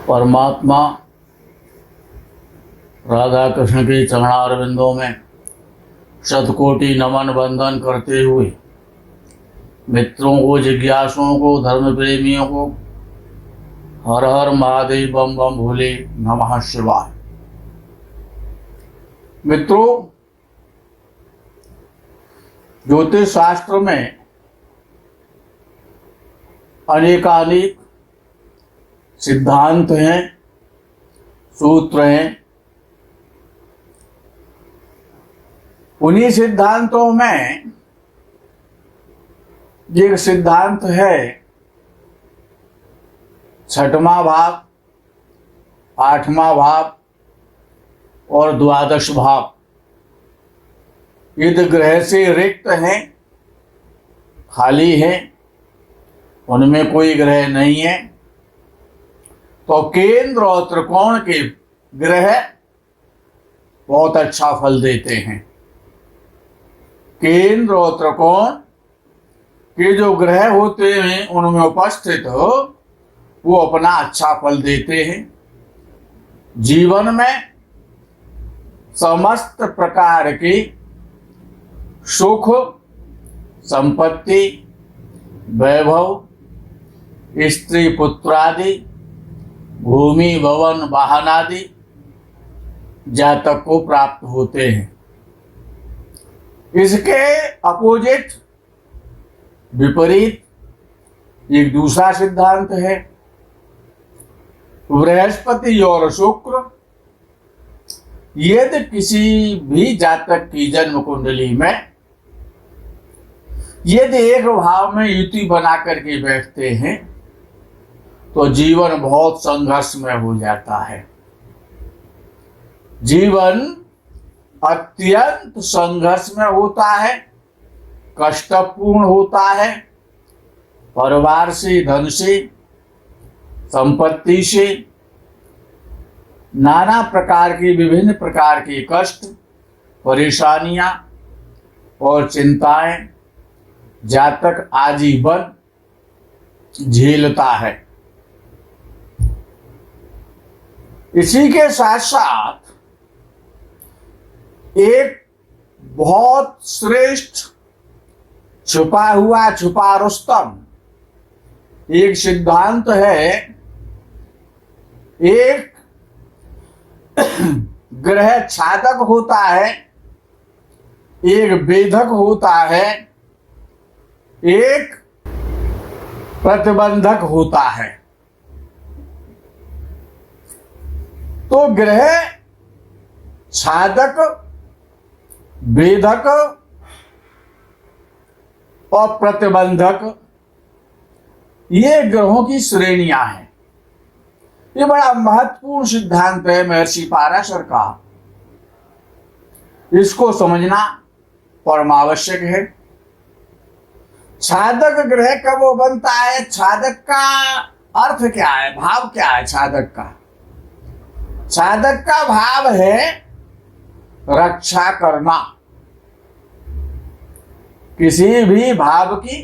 परमात्मा राधा कृष्ण के चरणारविंदों में शतकोटि नमन वंदन करते हुए मित्रों को, जिज्ञासुओं को, धर्म प्रेमियों को हर हर महादेव बम बम भोले नमः शिवाय। मित्रों, ज्योतिष शास्त्र में अनेकानेक सिद्धांत हैं, सूत्र हैं। उन्हीं सिद्धांतों में एक सिद्धांत है छठवां भाव, आठवां भाव और द्वादश भाव। यदि ग्रह से रिक्त हैं, खाली हैं, उनमें कोई ग्रह नहीं है, तो केंद्र और त्रिकोण के ग्रह बहुत अच्छा फल देते हैं। केंद्र और त्रिकोण के जो ग्रह होते हैं उनमें उपस्थित हो वो अपना अच्छा फल देते हैं। जीवन में समस्त प्रकार की सुख, संपत्ति, वैभव, स्त्री पुत्रादि, भूमि भवन वाहन आदि जातक को प्राप्त होते हैं। इसके अपोजिट, विपरीत एक दूसरा सिद्धांत है। बृहस्पति और शुक्र यदि किसी भी जातक की जन्म कुंडली में यदि एक भाव में युति बना करके बैठते हैं तो जीवन बहुत संघर्षमय हो जाता है। जीवन अत्यंत संघर्षमय होता है, कष्टपूर्ण होता है। परिवार से, धन से, संपत्ति से नाना प्रकार की, विभिन्न प्रकार के कष्ट, परेशानियां और चिंताएं जातक आजीवन झेलता है। इसी के साथ साथ एक बहुत श्रेष्ठ छुपा हुआ छुपा रुस्तम एक सिद्धांत है। एक ग्रह छादक होता है, एक वेधक होता है, एक प्रतिबंधक होता है। तो ग्रह छादक, वेधक और प्रतिबंधक, ये ग्रहों की श्रेणियां हैं। ये बड़ा महत्वपूर्ण सिद्धांत है महर्षि पाराशर का। इसको समझना परमावश्यक है। छादक ग्रह कब बनता है? छादक का अर्थ क्या है, भाव क्या है छादक का? छादक का भाव है रक्षा करना। किसी भी भाव की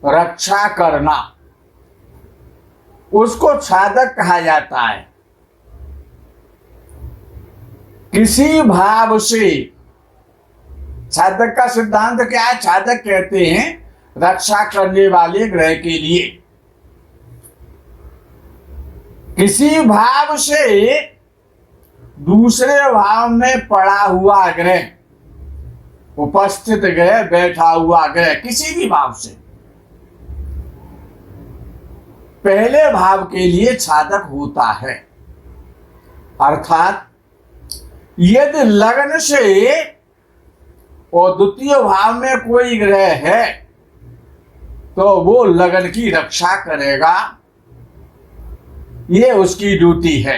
रक्षा करना, उसको छादक कहा जाता है। किसी भाव से, छादक का सिद्धांत क्या है? छादक कहते हैं रक्षा करने वाले ग्रह के लिए। किसी भाव से दूसरे भाव में पड़ा हुआ ग्रह, उपस्थित ग्रह, बैठा हुआ ग्रह, किसी भी भाव से पहले भाव के लिए छादक होता है। अर्थात यदि लग्न से और द्वितीय भाव में कोई ग्रह है तो वो लग्न की रक्षा करेगा, ये उसकी ड्यूटी है।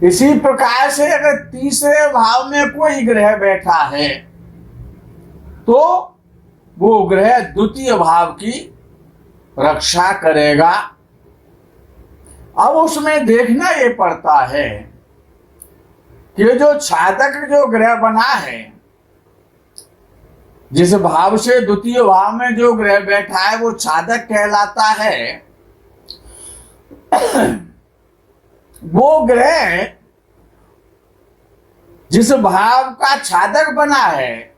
इसी प्रकार से अगर तीसरे भाव में कोई ग्रह बैठा है तो वो ग्रह द्वितीय भाव की रक्षा करेगा। अब उसमें देखना ये पड़ता है कि जो छादक जो ग्रह बना है जिस भाव से द्वितीय भाव में जो ग्रह बैठा है वो छादक कहलाता है। वो ग्रह जिस भाव का छादक बना है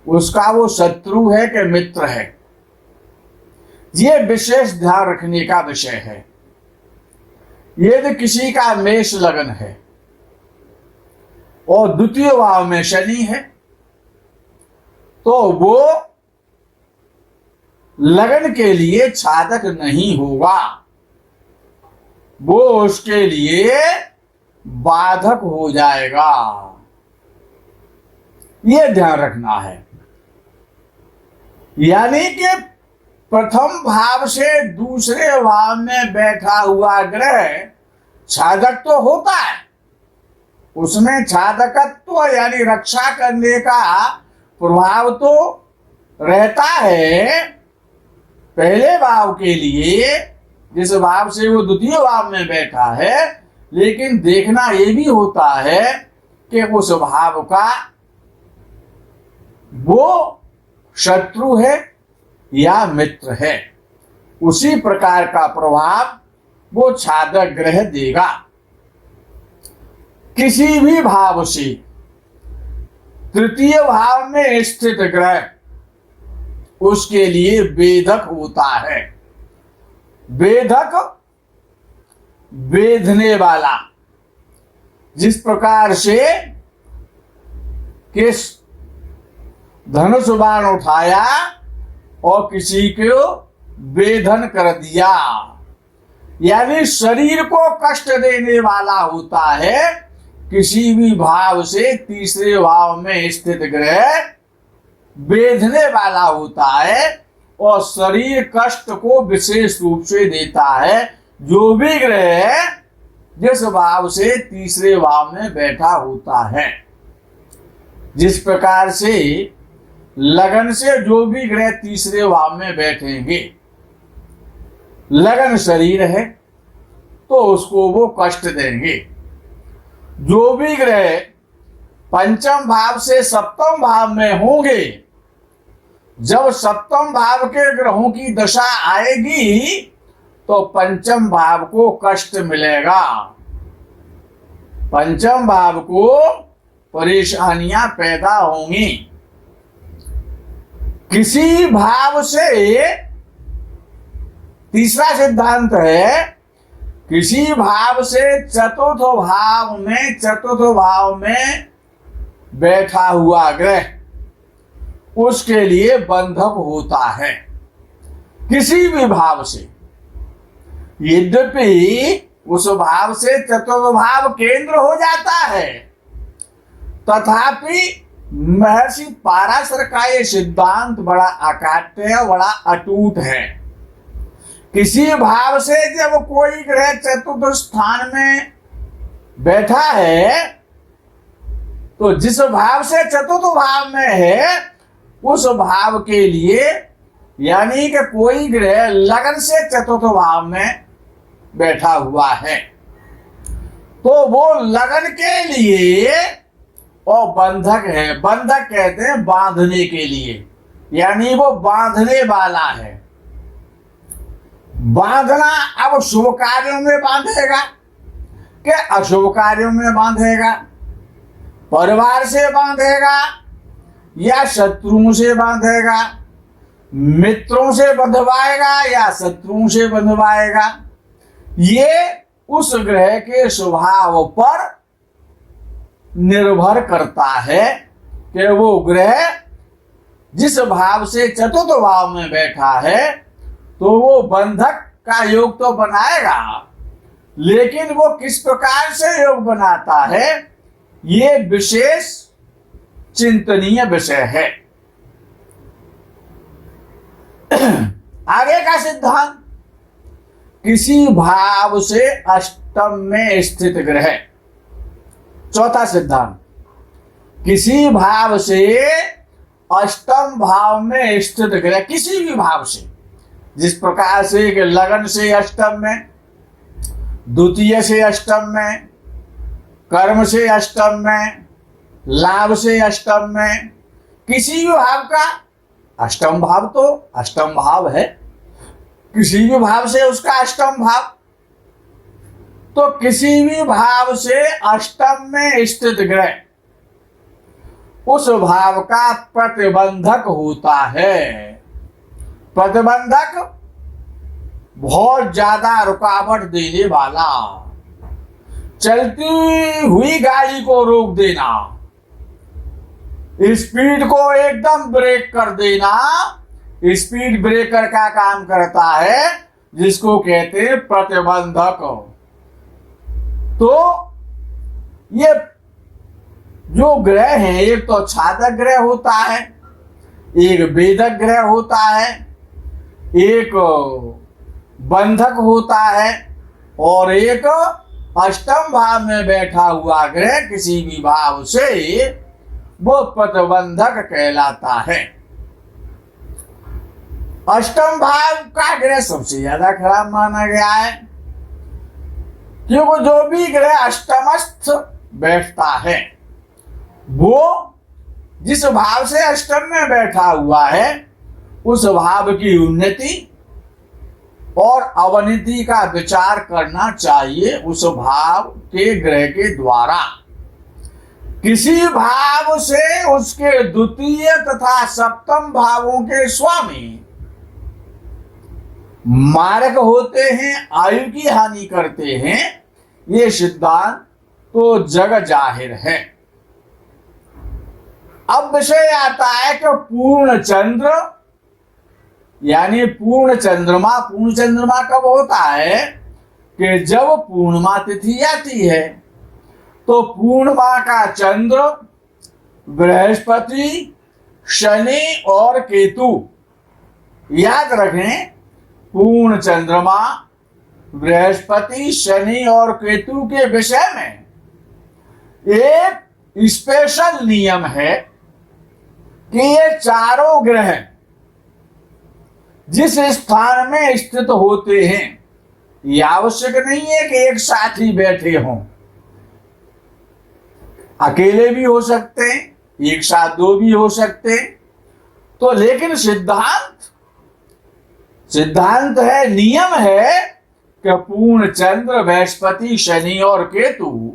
उसका वो शत्रु है कि मित्र है, ये विशेष ध्यान रखने का विषय है। यदि किसी का मेष लगन है और द्वितीय भाव में शनि है तो वो लगन के लिए छादक नहीं होगा, वो उसके लिए बाधक हो जाएगा। ये ध्यान रखना है। यानी कि प्रथम भाव से दूसरे भाव में बैठा हुआ ग्रह छादक तो होता है, उसमें छादकत्व यानी रक्षा करने का प्रभाव तो रहता है पहले भाव के लिए, जिस भाव से वो द्वितीय भाव में बैठा है। लेकिन देखना ये भी होता है कि उस भाव का वो शत्रु है या मित्र है, उसी प्रकार का प्रभाव वो छादक ग्रह देगा। किसी भी भाव से तृतीय भाव में स्थित ग्रह उसके लिए वेधक होता है। वेधक वेधने वाला, जिस प्रकार से किस धनुष बाण उठाया और किसी को वेधन कर दिया, यानी शरीर को कष्ट देने वाला होता है। किसी भी भाव से तीसरे भाव में स्थित ग्रह वेधने वाला होता है और शरीर कष्ट को विशेष रूप से देता है। जो भी ग्रह जिस भाव से तीसरे भाव में बैठा होता है, जिस प्रकार से लगन से जो भी ग्रह तीसरे भाव में बैठेंगे, लगन शरीर है तो उसको वो कष्ट देंगे। जो भी ग्रह पंचम भाव से सप्तम भाव में होंगे, जब सप्तम भाव के ग्रहों की दशा आएगी तो पंचम भाव को कष्ट मिलेगा, पंचम भाव को परेशानियां पैदा होंगी। किसी भाव से, तीसरा सिद्धांत है, किसी भाव से चतुर्थ भाव में बैठा हुआ ग्रह उसके लिए बंधक होता है। किसी भी भाव से, यद्यपि उस भाव से चतुर्थ भाव केंद्र हो जाता है, तथापि महर्षि पाराशर का ये सिद्धांत बड़ा अकाट्य है, बड़ा अटूट है। किसी भाव से जब कोई ग्रह चतुर्थ स्थान में बैठा है तो जिस भाव से चतुर्थ भाव में है उस भाव के लिए, यानी कि कोई ग्रह लगन से चतुर्थ भाव में बैठा हुआ है तो वो लगन के लिए और बंधक है। बंधक कहते हैं बांधने के लिए, यानी वो बांधने वाला है। बांधना, अब शुभ कार्यों में बांधेगा कि अशुभ कार्यों में बांधेगा, परिवार से बांधेगा या शत्रुओं से बांधेगा, मित्रों से बंधवाएगा या शत्रुओं से बंधवाएगा, ये उस ग्रह के स्वभाव पर निर्भर करता है कि वो ग्रह जिस भाव से चतुर्थ भाव में बैठा है तो वो बंधक का योग तो बनाएगा, लेकिन वो किस प्रकार से योग बनाता है ये विशेष चिंतनीय विषय है। आगे का सिद्धांत, किसी भाव से अष्टम में स्थित ग्रह। चौथा सिद्धांत, किसी भाव से अष्टम भाव में स्थित ग्रह, किसी भी भाव से, जिस प्रकार से कि लगन से अष्टम में, द्वितीय से अष्टम में, कर्म से अष्टम में, लाभ से अष्टम में, किसी भी भाव का अष्टम भाव तो अष्टम भाव है, किसी भी भाव से उसका अष्टम भाव, तो किसी भी भाव से अष्टम में स्थित ग्रह उस भाव का प्रतिबंधक होता है। प्रतिबंधक बहुत ज्यादा रुकावट देने वाला, चलती हुई गाड़ी को रोक देना, स्पीड को एकदम ब्रेक कर देना। स्पीड ब्रेकर का काम करता है, जिसको कहते हैं प्रतिबंधक। तो ये जो ग्रह हैं, एक तो छादक ग्रह होता है, एक वेदक ग्रह होता है, एक बंधक होता है, और एक अष्टम भाव में बैठा हुआ ग्रह किसी भी भाव से वो प्रतिबंधक कहलाता है। अष्टम भाव का ग्रह सबसे ज्यादा खराब माना गया है, क्योंकि जो भी ग्रह अष्टमस्थ बैठता है वो जिस भाव से अष्टम में बैठा हुआ है उस भाव की उन्नति और अवनति का विचार करना चाहिए उस भाव के ग्रह के द्वारा। किसी भाव से उसके द्वितीय तथा सप्तम भावों के स्वामी मारक होते हैं, आयु की हानि करते हैं, ये सिद्धांत तो जग जाहिर है। अब विषय आता है कि पूर्ण चंद्र यानी पूर्ण चंद्रमा। पूर्ण चंद्रमा कब होता है कि जब पूर्णिमा तिथि आती है, तो पूर्णिमा का चंद्र बृहस्पति, शनि और केतु, याद रखें, पूर्ण चंद्रमा बृहस्पति, शनि और केतु के विषय में एक स्पेशल नियम है कि ये चारों ग्रह जिस स्थान में स्थित होते हैं, ये आवश्यक नहीं है कि एक साथ ही बैठे हों, अकेले भी हो सकते हैं, एक साथ दो भी हो सकते हैं। तो लेकिन सिद्धांत है, नियम है कि पूर्ण चंद्र, बृहस्पति, शनि और केतु,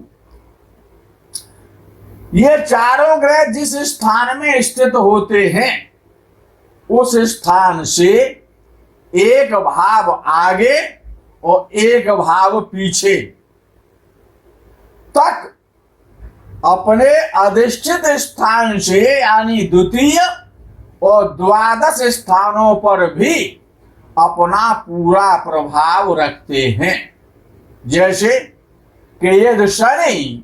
ये चारों ग्रह जिस स्थान में स्थित होते हैं उस स्थान से एक भाव आगे और एक भाव पीछे तक अपने अधिष्ठित स्थान से यानी द्वितीय और द्वादश स्थानों पर भी अपना पूरा प्रभाव रखते हैं। जैसे कि यदि शनि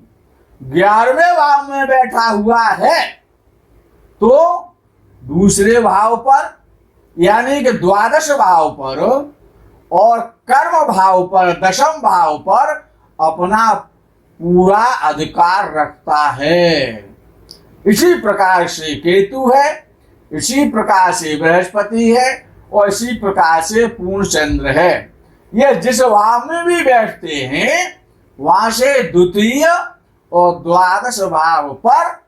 11वें भाव में बैठा हुआ है तो दूसरे भाव पर यानी कि द्वादश भाव पर और कर्म भाव पर, दशम भाव पर अपना पूरा अधिकार रखता है। इसी प्रकार से केतु है, इसी प्रकार से बृहस्पति है और इसी प्रकार से पूर्ण चंद्र है। ये जिस भाव में भी बैठते हैं वहां से द्वितीय और द्वादश भाव पर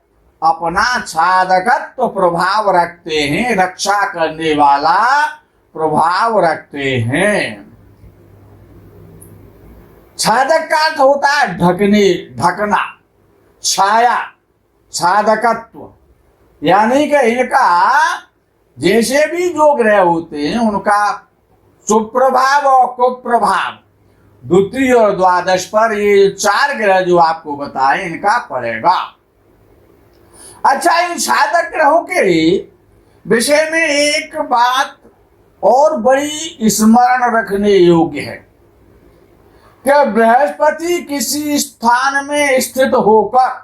अपना छादकत्व प्रभाव रखते हैं, रक्षा करने वाला प्रभाव रखते हैं। छादक का अर्थ होता है ढकने, ढकना, छाया, छादकत्व, यानी कि इनका जैसे भी जो ग्रह होते हैं उनका सुप्रभाव और कुप्रभाव द्वितीय और द्वादश पर, ये चार ग्रह जो आपको बताए इनका पड़ेगा। अच्छा, इन छादक ग्रहों के विषय में एक बात और बड़ी स्मरण रखने योग्य है कि बृहस्पति किसी स्थान में स्थित होकर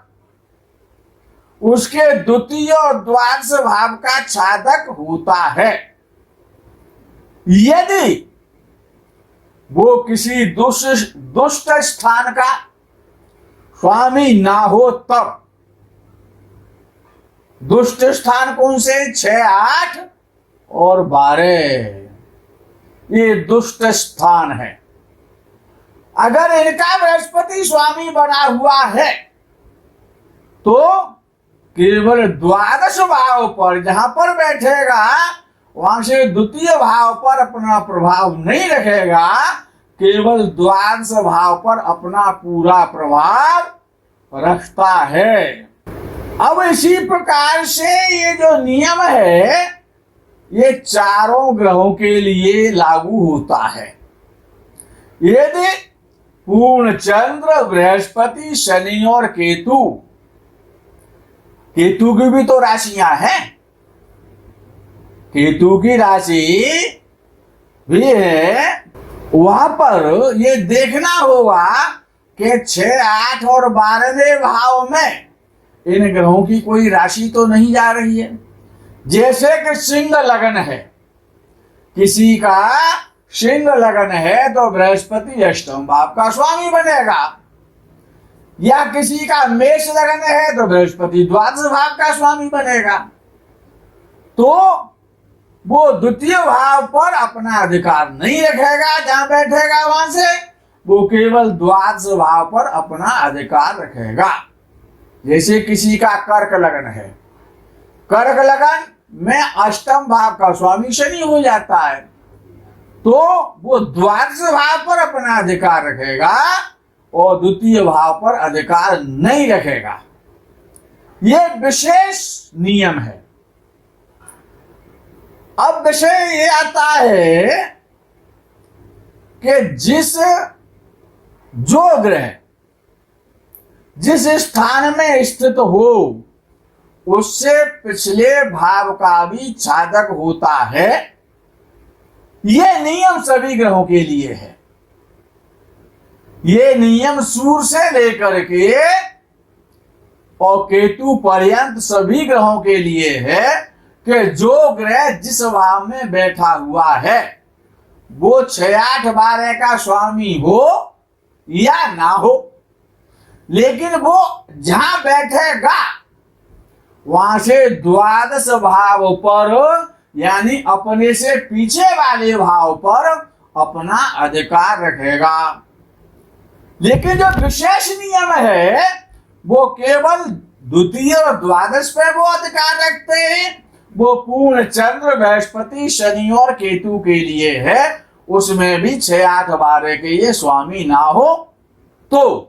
उसके द्वितीय और द्वादश भाव का छादक होता है। यदि वो किसी दुष्ट स्थान का स्वामी ना हो तब। दुष्ट स्थान कौन से? 6, 8 और 12, ये दुष्ट स्थान है। अगर इनका बृहस्पति स्वामी बना हुआ है तो केवल द्वादश भाव पर जहां पर बैठेगा वहां से द्वितीय भाव पर अपना प्रभाव नहीं रखेगा, केवल द्वादश भाव पर अपना पूरा प्रभाव रखता है। अब इसी प्रकार से ये जो नियम है ये चारों ग्रहों के लिए लागू होता है। यदि पूर्ण चंद्र, बृहस्पति, शनि और केतु, केतु की भी तो राशियां हैं, केतु की राशि भी है, वहां पर ये देखना होगा कि 6, 8 और 12वें भाव में इन ग्रहों की कोई राशि तो नहीं जा रही है। जैसे कि सिंह लगन है, किसी का सिंह लगन है तो बृहस्पति अष्टम भाव का स्वामी बनेगा, या किसी का मेष लगन है तो बृहस्पति द्वादश भाव का स्वामी बनेगा। तो वो द्वितीय भाव पर अपना अधिकार नहीं रखेगा, जहां बैठेगा वहां से वो केवल द्वादश भाव पर अपना अधिकार रखेगा। जैसे किसी का कर्क लगन है, कर्क लगन में अष्टम भाव का स्वामी शनि हो जाता है, तो वो द्वादश भाव पर अपना अधिकार रखेगा और द्वितीय भाव पर अधिकार नहीं रखेगा। ये विशेष नियम है। अब विषय ये आता है कि जो ग्रह जिस स्थान में स्थित हो उससे पिछले भाव का भी छादक होता है। यह नियम सभी ग्रहों के लिए है। ये नियम सूर्य से लेकर के और केतु पर्यंत सभी ग्रहों के लिए है कि जो ग्रह जिस भाव में बैठा हुआ है वो 6, 8, 12 का स्वामी हो या ना हो, लेकिन वो जहां बैठेगा वहां से द्वादश भाव पर यानी अपने से पीछे वाले भाव पर अपना अधिकार रखेगा। लेकिन जो विशेष नियम है वो केवल द्वितीय और द्वादश पे वो अधिकार रखते हैं। वो पूर्ण चंद्र, बृहस्पति, शनि और केतु के लिए है। उसमें भी 6, 8, 12 के ये स्वामी ना हो तो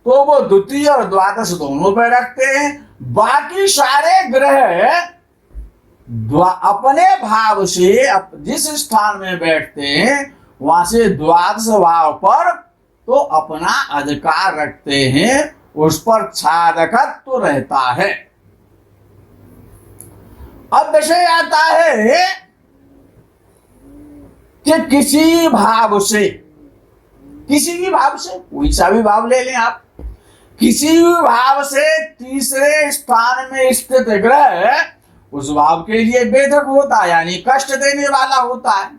वो द्वितीय और द्वादश दोनों पे रखते हैं। बाकी सारे ग्रह अपने भाव से जिस स्थान में बैठते हैं वहां से द्वादश भाव पर तो अपना अधिकार रखते हैं, उस पर छादकत्व तो रहता है। अब विषय आता है कि किसी भी भाव से कोई सा भी भाव ले लें आप, किसी भी भाव से तीसरे स्थान में स्थित ग्रह उस भाव के लिए बेधक होता है, यानी कष्ट देने वाला होता है।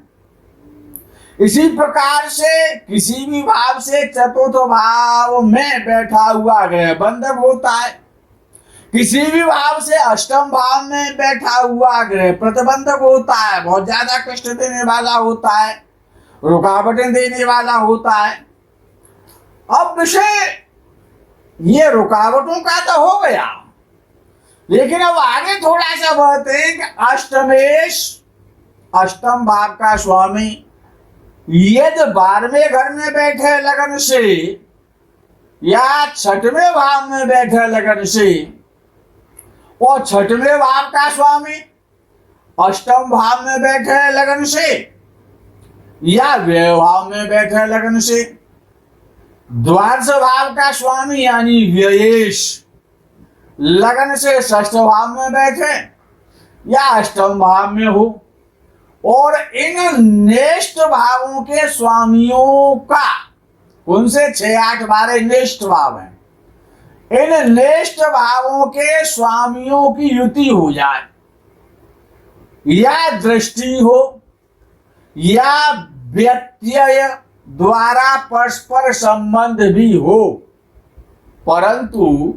इसी प्रकार से किसी भी भाव से चतुर्थ भाव में बैठा हुआ ग्रह बंधक होता है। किसी भी भाव से अष्टम भाव में बैठा हुआ ग्रह प्रतिबंधक होता है, बहुत ज्यादा कष्ट देने वाला होता है, रुकावटें देने वाला होता है। अब विषय ये रुकावटों का तो हो गया, लेकिन अब आगे थोड़ा सा बढ़ते हैं कि अष्टमेश अष्टम भाव का स्वामी यदि 12वें घर में बैठे लगन से या 6वें भाव में बैठे लगन से और 6वें भाव का स्वामी अष्टम भाव में बैठे लगन से या व्यय भाव में बैठे लगन से, द्वादश भाव का स्वामी यानी व्ययेश लगन से षष्ठ भाव में बैठे या अष्टम भाव में हो, और इन नेष्ट भावों के स्वामियों का उनसे 6, 8, 12 नेष्ट भाव है, इन नेष्ट भावों के स्वामियों की युति हो जाए या दृष्टि हो या व्यत्यय द्वारा परस्पर संबंध भी हो, परंतु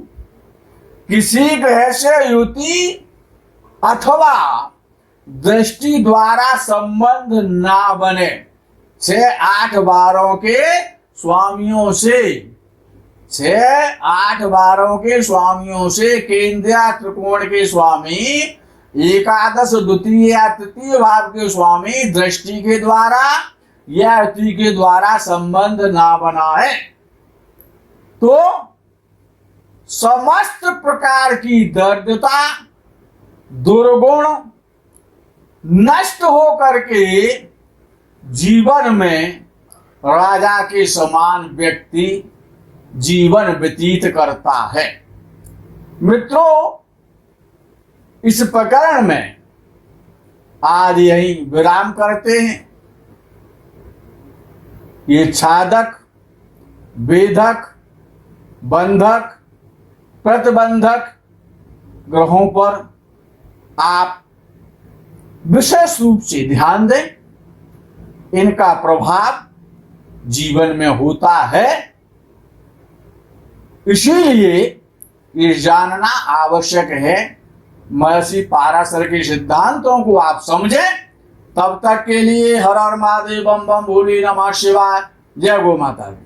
किसी ग्रह से युति अथवा दृष्टि द्वारा संबंध ना बने 6, 8, 12 के स्वामियों से, 6, 8, 12 के स्वामियों से केंद्रीय त्रिकोण के स्वामी, एकादश द्वितीय या तृतीय भाव के स्वामी दृष्टि के द्वारा या युति के द्वारा संबंध ना बनाए तो समस्त प्रकार की दरिद्रता, दुर्गुण नष्ट हो करके जीवन में राजा के समान व्यक्ति जीवन व्यतीत करता है। मित्रों, इस प्रकरण में आज यही विराम करते हैं। ये छादक, वेदक, बंधक, प्रतिबंधक ग्रहों पर आप विशेष रूप से ध्यान दें। इनका प्रभाव जीवन में होता है, इसीलिए ये जानना आवश्यक है। महर्षि पाराशर के सिद्धांतों को आप समझें। तब तक के लिए हर हर महादेव, बम बम भोले नमः शिवाय। जय गो माता दी।